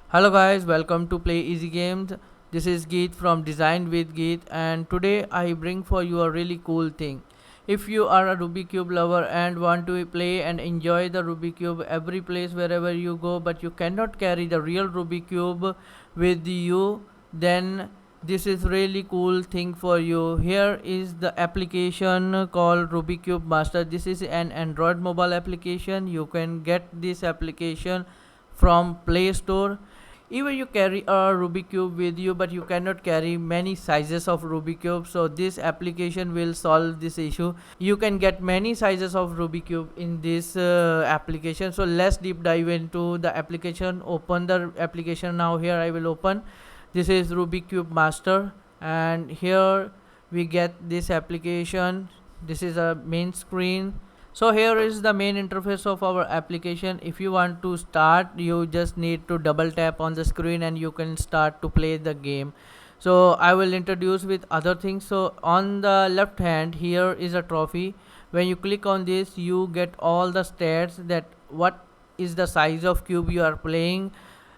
Hello guys, welcome to Play Easy Games. This is Geet from Design with Geet, and today I bring for you a really cool thing. If you are a Rubik Cube lover and want to play and enjoy the Rubik Cube every place wherever you go, but you cannot carry the real Rubik Cube with you, then this is really cool thing for you. Here is the application called Rubik Cube Master. This is an Android mobile application. You can get this application from Play Store. Even you carry a Rubik cube with you, but you cannot carry many sizes of Rubik cube, so this application will solve this issue. You can get many sizes of Rubik cube in this application. So let's deep dive into the application. Open the application now. Here I will open. This is Rubik cube master, and here we get this application. This is a main screen. So here is the main interface of our application. If you want to start, you just need to double tap on the screen and you can start to play the game. So I will introduce with other things. So on the left hand, here is a trophy. When you click on this, you get all the stats, that what is the size of cube you are playing,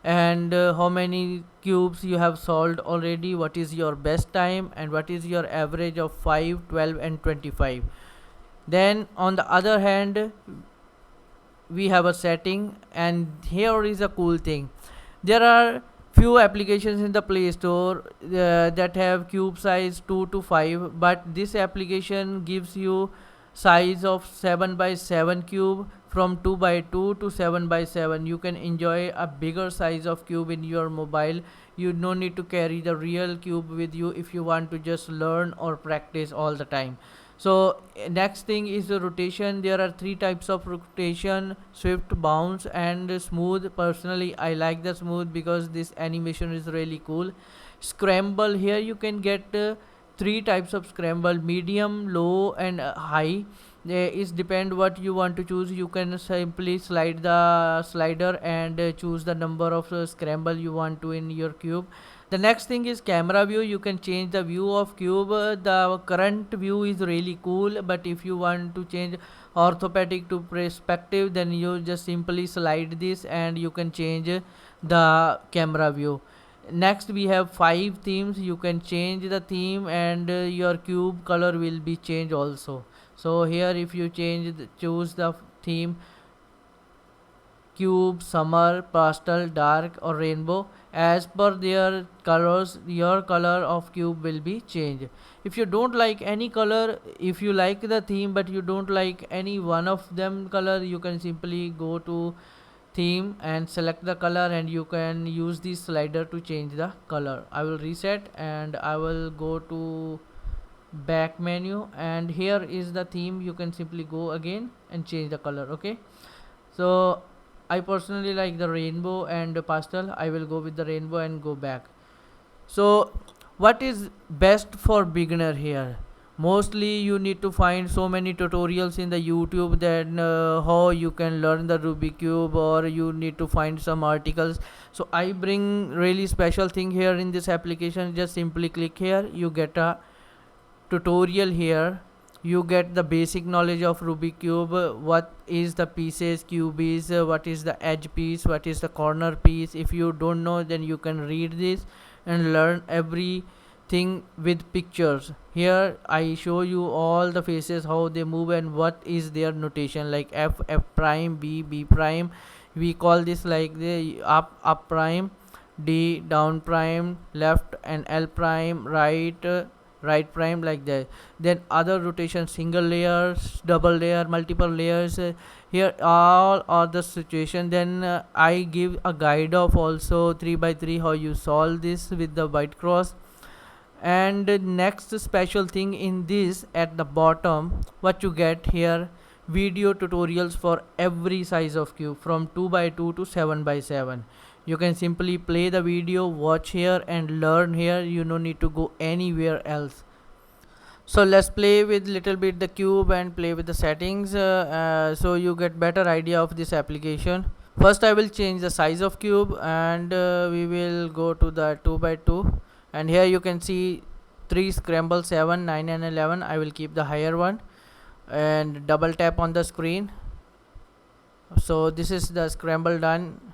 and how many cubes you have solved already, what is your best time, and what is your average of 5, 12 and 25. Then on the other hand, we have a setting, and here is a cool thing. There are few applications in the Play Store that have cube size 2 to 5, but this application gives you size of 7 by 7 cube, from 2 by 2 to 7 by 7. You can enjoy a bigger size of cube in your mobile. You no need to carry the real cube with you if you want to just learn or practice all the time. So next thing is the rotation. There are three types of rotation: swift, bounce and smooth. Personally I like the smooth because this animation is really cool. Scramble, here you can get three types of scramble: medium, low and high. Is depend what you want to choose. You can simply slide the slider and choose the number of scramble you want to in your cube. The next thing is camera view. You can change the view of cube. The current view is really cool, but if you want to change orthopedic to perspective, then you just simply slide this and you can change the camera view. Next we have 5 themes. You can change the theme, and your cube color will be changed also. So here if you choose the theme cube, summer, pastel, dark or rainbow, as per their colors, your color of cube will be changed. If you don't like any color, if you like the theme but you don't like any one of them color, you can simply go to theme and select the color, and you can use this slider to change the color. I will reset and I will go to back menu, and here is the theme. You can simply go again and change the color. Okay, so I personally like the rainbow and pastel. I will go with the rainbow and go back. So what is best for beginner here? Mostly you need to find so many tutorials in the YouTube that how you can learn the Rubik cube, or you need to find some articles. So I bring really special thing here in this application. Just simply click here, you get a tutorial. Here you get the basic knowledge of Rubik cube. What is the pieces, cube is, what is the edge piece, what is the corner piece. If you don't know, then you can read this and learn everything with pictures. Here I show you all the faces, how they move and what is their notation, like F, F prime, B, B prime. We call this like the up prime, D down prime, left, and L prime, right, right prime, like that. Then other rotation: single layers, double layer, multiple layers. Here all are the situation. Then I give a guide of also 3 by 3 how you solve this with the white cross. And next special thing in this, at the bottom what you get here: video tutorials for every size of cube, from 2 by 2 to 7 by 7. You can simply play the video, watch here and learn here. You no need to go anywhere else. So let's play with little bit the cube and play with the settings, so you get better idea of this application. First I will change the size of cube, and we will go to the 2 by 2, and here you can see 3 scramble, 7, 9 and 11. I will keep the higher one and double tap on the screen. So this is the scramble done.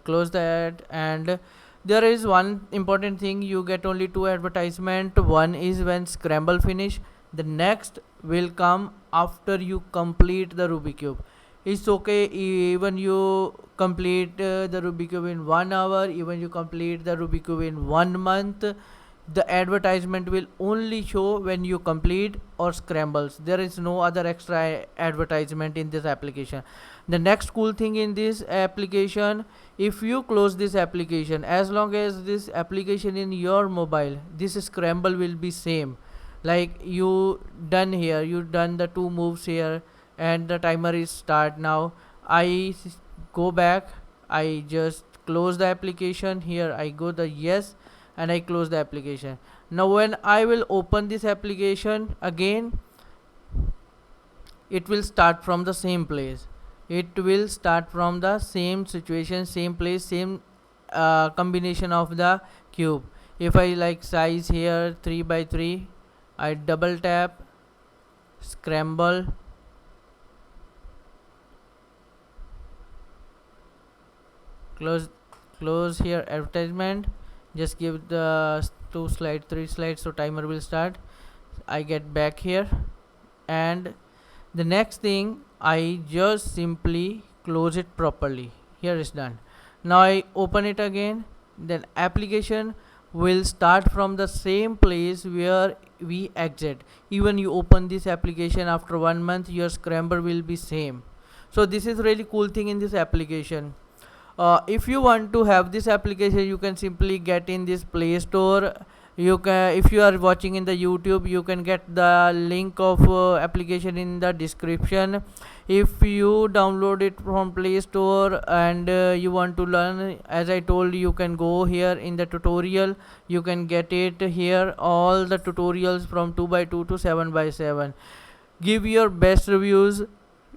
Close that. And there is one important thing, you get only two advertisement. One is when scramble finish, the next will come after you complete the Rubik cube. It's okay even you complete the Rubik cube in 1 hour, even you complete the Rubik cube in 1 month, the advertisement will only show when you complete or scrambles. There is no other extra advertisement in this application. The next cool thing in this application, if you close this application, as long as this application in your mobile, this scramble will be same. Like you done here, you done the two moves here, and the timer is start now. Go back, I just close the application. Here I go the yes, and I close the application. Now when I will open this application again, it will start from the same place. It will start from the same situation, same place, same combination of the cube. If I like size here 3 by 3, I double tap, scramble, close here advertisement, just give the 2 slide 3 slides, so timer will start. I get back here, and the next thing, I just simply close it properly. Here is done. Now I open it again, then application will start from the same place where we exit. Even you open this application after 1 month, your scramble will be same. So this is really cool thing in this application. If you want to have this application, you can simply get in this Play Store. You can, if you are watching in the YouTube, you can get the link of application in the description. If you download it from Play Store and you want to learn, as I told you can go here in the tutorial, you can get it here, all the tutorials from 2 by 2 to 7 by 7. Give your best reviews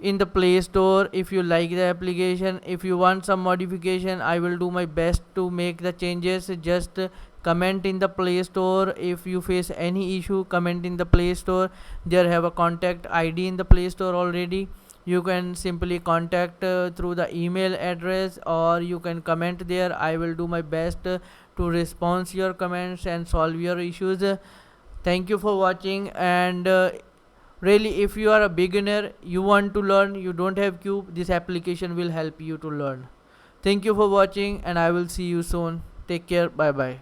in the Play Store if you like the application. If you want some modification, I will do my best to make the changes. Just comment in the Play Store. If you face any issue, comment in the Play Store. There have a contact ID in the Play Store already. You can simply contact through the email address, or you can comment there. I will do my best to respond your comments and solve your issues. Thank you for watching. And really, if you are a beginner, you want to learn, you don't have cube, this application will help you to learn. Thank you for watching, and I will see you soon. Take care. Bye bye.